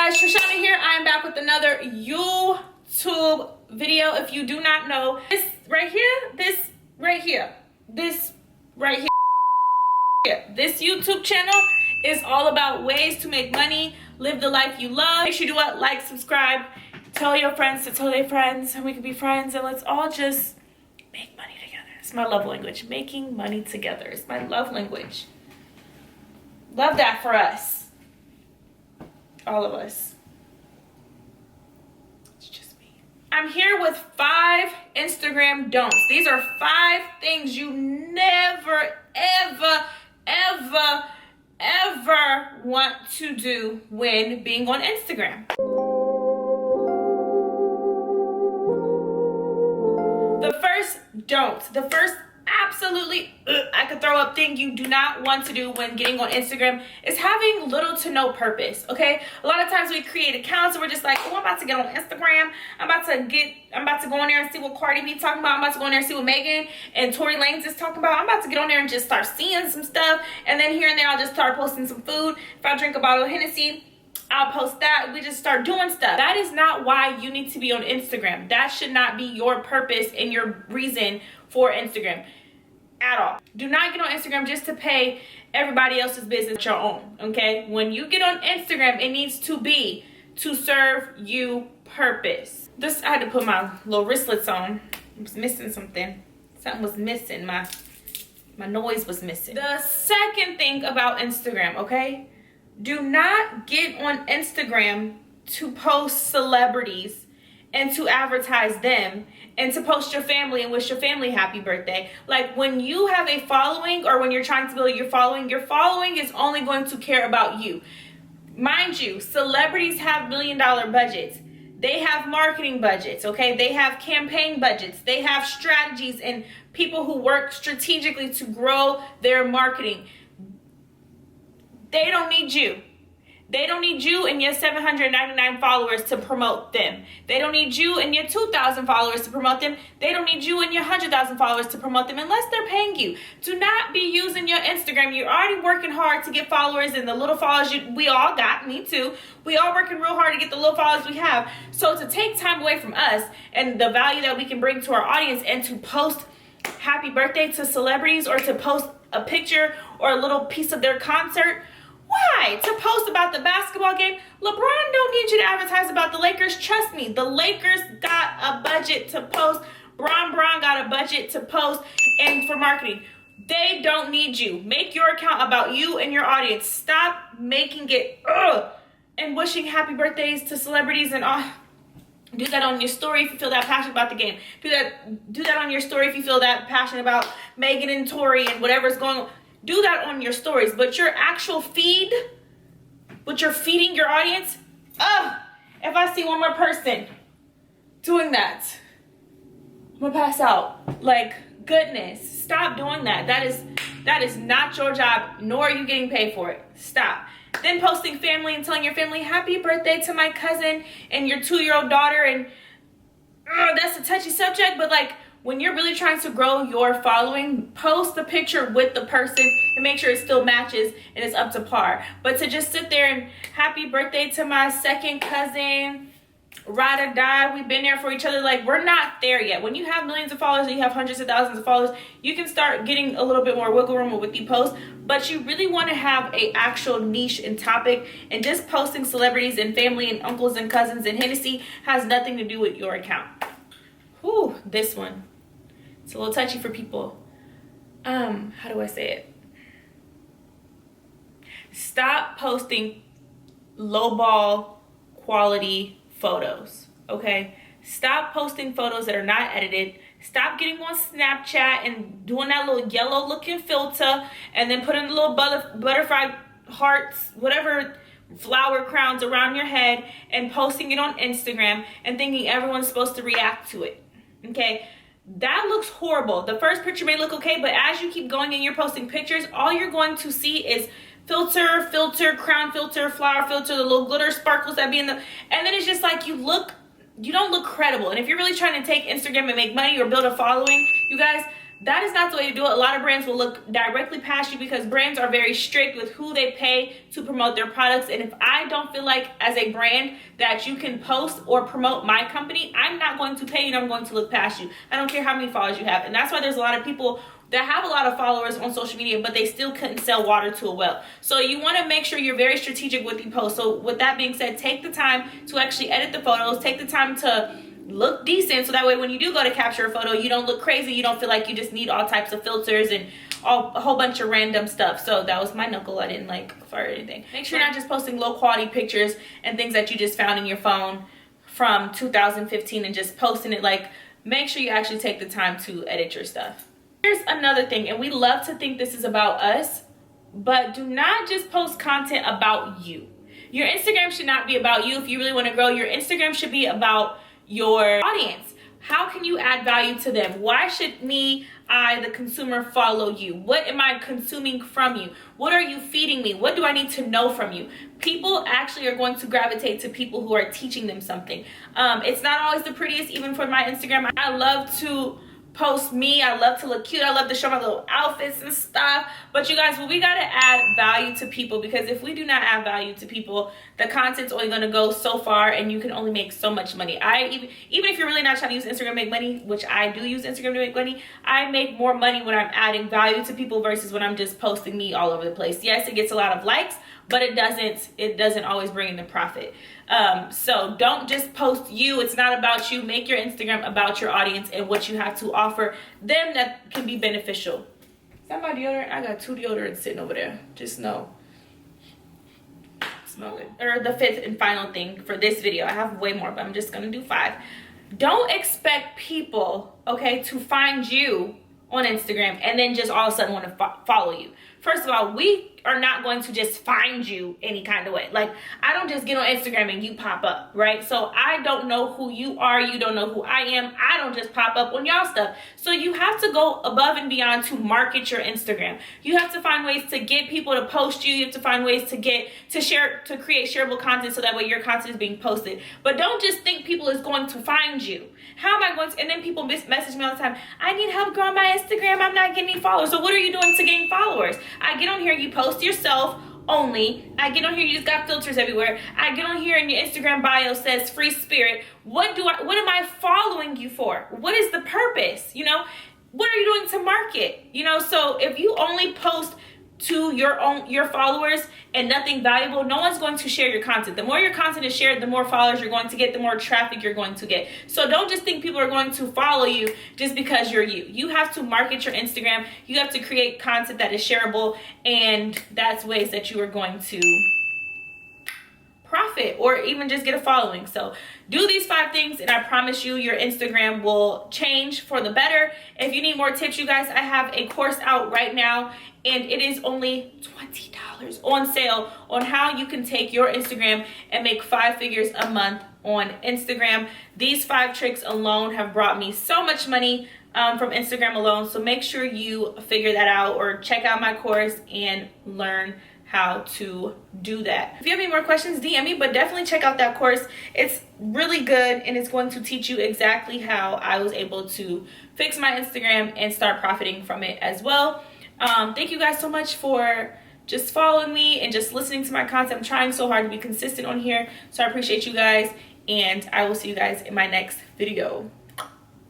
guys, Trishonna here. I'm back with another YouTube video. If you do not know, this right here, this YouTube channel is all about ways to make money, live the life you love. Make sure you do what? Like, subscribe, tell your friends to tell their friends, and we can be friends, and let's all just make money together. It's my love language. Making money together. It's my love language. Love that for us. All of us. It's just me. I'm here with 5 Instagram don'ts. These are 5 things you never, ever want to do when being on Instagram. The first don't. The first absolutely I could throw up thing you do not want to do when getting on Instagram is having little to no purpose. Okay, a lot of times we create accounts and we're just like, oh, I'm about to get on Instagram, I'm about to go on there and see what Cardi B talking about, I'm about to go on there and see what Megan and Tory Lanez is talking about, I'm about to get on there and just start seeing some stuff, and then here and there I'll just start posting some food. If I drink a bottle of Hennessy, I'll post that. We just start doing stuff. That is not why you need to be on Instagram. That should not be your purpose and your reason for Instagram at all. Do not get on Instagram just to pay everybody else's business your own, okay? When you get on Instagram, it needs to be to serve you purpose. This, I had to put my little wristlets on. I was missing something. Something was missing. My noise was missing. The second thing about Instagram, okay? Do not get on Instagram to post celebrities and to advertise them and to post your family and wish your family happy birthday. Like, when you have a following or when you're trying to build your following is only going to care about you. Mind you, celebrities have $1 million budgets. They have marketing budgets, okay? They have campaign budgets. They have strategies and people who work strategically to grow their marketing. They don't need you. They don't need you and your 799 followers to promote them. They don't need you and your 2,000 followers to promote them. They don't need you and your 100,000 followers to promote them unless they're paying you. Do not be using your Instagram. You're already working hard to get followers, and the little followers we all got, me too. We all working real hard to get the little followers we have. So to take time away from us and the value that we can bring to our audience and to post happy birthday to celebrities or to post a picture or a little piece of their concert, why? To post about the basketball game? LeBron don't need you to advertise about the Lakers. Trust me, the Lakers got a budget to post. Bron got a budget to post and for marketing. They don't need you. Make your account about you and your audience. Stop making it and wishing happy birthdays to celebrities and do that on your story if you feel that passionate about the game. Do that on your story if you feel that passionate about Megan and Tory and whatever's going on. Do that on your stories, but your actual feed, what you're feeding your audience, if I see one more person doing that, I'm gonna pass out. Like, goodness, stop doing that. That is not your job, nor are you getting paid for it. Stop. Then posting family and telling your family, happy birthday to my cousin and your 2-year-old daughter, and that's a touchy subject, but like, when you're really trying to grow your following, post the picture with the person and make sure it still matches and it's up to par. But to just sit there and happy birthday to my second cousin, ride or die, we've been there for each other, like, we're not there yet. When you have millions of followers and you have hundreds of thousands of followers, you can start getting a little bit more wiggle room with the post, but you really want to have a actual niche and topic, and just posting celebrities and family and uncles and cousins and Hennessy has nothing to do with your account. Whew, this one. It's a little touchy for people. How do I say it? Stop posting lowball quality photos, okay? Stop posting photos that are not edited. Stop getting on Snapchat and doing that little yellow looking filter and then putting the little butterfly hearts, whatever, flower crowns around your head and posting it on Instagram and thinking everyone's supposed to react to it, okay? That looks horrible. The first picture may look okay, but as you keep going and you're posting pictures, all you're going to see is filter, crown filter, flower filter, the little glitter sparkles that be in the, and then it's just like you don't look credible. And if you're really trying to take Instagram and make money or build a following, you guys, That is not the way to do it. A lot of brands will look directly past you because brands are very strict with who they pay to promote their products. And if I don't feel like as a brand that you can post or promote my company, I'm not going to pay you and I'm going to look past you. I don't care how many followers you have. And that's why there's a lot of people that have a lot of followers on social media, but they still couldn't sell water to a well. So you want to make sure you're very strategic with your posts. So with that being said, take the time to actually edit the photos, take the time to look decent, so that way when you do go to capture a photo, you don't look crazy, you don't feel like you just need all types of filters and a whole bunch of random stuff. So that was my knuckle. I didn't like fart or anything. Make sure you're not just posting low quality pictures and things that you just found in your phone from 2015 and just posting it. Like, make sure you actually take the time to edit your stuff. Here's another thing, and we love to think this is about us, but do not just post content about you. Your Instagram should not be about you. If you really want to grow, your Instagram should be about your audience. How can you add value to them? Why should I, the consumer, follow you? What am I consuming from you? What are you feeding me? What do I need to know from you? People actually are going to gravitate to people who are teaching them something. It's not always the prettiest, even for my Instagram. I love to post me. I love to look cute. I love to show my little outfits and stuff. But you guys, we got to add value to people, because if we do not add value to people, the content's only going to go so far and you can only make so much money. Even if you're really not trying to use Instagram to make money, which I do use Instagram to make money, I make more money when I'm adding value to people versus when I'm just posting me all over the place. Yes, it gets a lot of likes, but it doesn't always bring in the profit. So don't just post you. It's not about you. Make your Instagram about your audience and what you have to offer them that can be beneficial. Is that my deodorant? I got 2 deodorants sitting over there. Just know. Smell good. Or the 5th and final thing for this video. I have way more, but I'm just gonna do 5. Don't expect people, okay, to find you on Instagram and then just all of a sudden want to follow you. First of all, we are not going to just find you any kind of way. Like, I don't just get on Instagram and you pop up, right? So I don't know who you are. You don't know who I am. I don't just pop up on y'all stuff. So you have to go above and beyond to market your Instagram. You have to find ways to get people to post you. You have to find ways to create shareable content so that way your content is being posted. But don't just think people is going to find you. How am I going to, and then people message me all the time, I need help growing my Instagram. I'm not getting any followers. So what are you doing to gain followers? I get on here, you post yourself only. I get on here, you just got filters everywhere. I get on here and your Instagram bio says free spirit. What am I following you for? What is the purpose? You know, what are you doing to market? You know, so if you only post to your followers and nothing valuable, no one's going to share your content. The more your content is shared, the more followers you're going to get, the more traffic you're going to get. So don't just think people are going to follow you just because you're you. You have to market your Instagram. You have to create content that is shareable, and that's ways that you are going to profit or even just get a following. So do these 5 things and I promise you your Instagram will change for the better. If you need more tips, you guys, I have a course out right now and it is only $20 on sale on how you can take your Instagram and make 5 figures a month on Instagram. These 5 tricks alone have brought me so much money from Instagram alone. So make sure you figure that out or check out my course and learn how to do that. If you have any more questions, DM me, but definitely check out that course. It's really good and it's going to teach you exactly how I was able to fix my Instagram and start profiting from it as well. Thank you guys so much for just following me and just listening to my content. I'm trying so hard to be consistent on here, so I appreciate you guys, and I will see you guys in my next video.